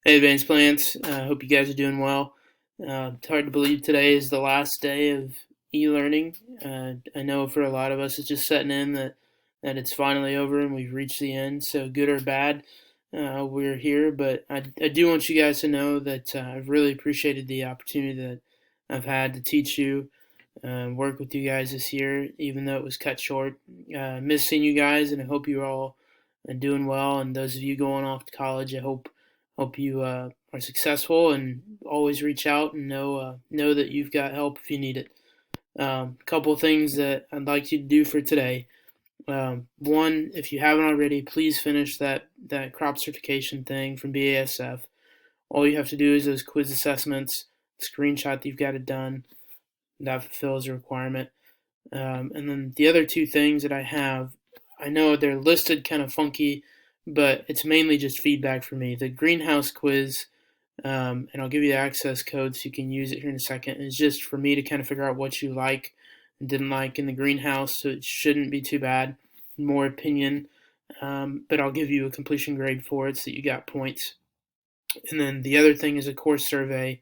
Hey, Advanced Plants. Hope you guys are doing well. It's hard to believe today is the last day of e-learning. I know for a lot of us, it's just setting in that it's finally over and we've reached the end. So good or bad, we're here. But I do want you guys to know that I've really appreciated the opportunity that I've had to teach you, work with you guys this year, even though it was cut short. Miss seeing you guys, and I hope you're all doing well. And those of you going off to college, I hope you are successful, and always reach out and know that you've got help if you need it. A couple of things that I'd like you to do for today. One, if you haven't already, please finish that crop certification thing from BASF. All you have to do is those quiz assessments, screenshot that you've got it done. That fulfills the requirement. And then the other two things that I know they're listed kind of funky, but it's mainly just feedback for me. The greenhouse quiz, and I'll give you the access code so you can use it here in a second, is just for me to kind of figure out what you like and didn't like in the greenhouse, so it shouldn't be too bad. More opinion, but I'll give you a completion grade for it so you got points. And then the other thing is a course survey.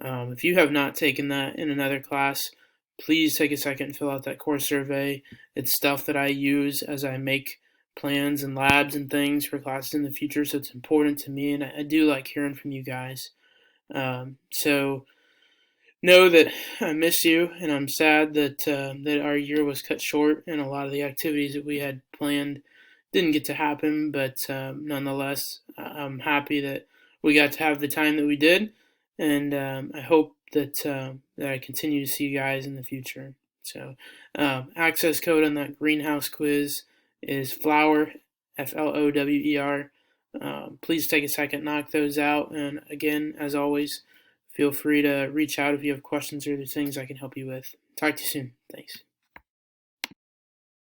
If you have not taken that in another class, please take a second and fill out that course survey. It's stuff that I use as I make plans and labs and things for classes in the future, so it's important to me, and I do like hearing from you guys. So know that I miss you, and I'm sad that our year was cut short, and a lot of the activities that we had planned didn't get to happen. But nonetheless, I'm happy that we got to have the time that we did, and I hope that I continue to see you guys in the future. So, access code on that greenhouse quiz is flower, FLOWER. Please take a second, knock those out, and again, as always, feel free to reach out if you have questions or other things I can help you with. Talk to you soon. Thanks.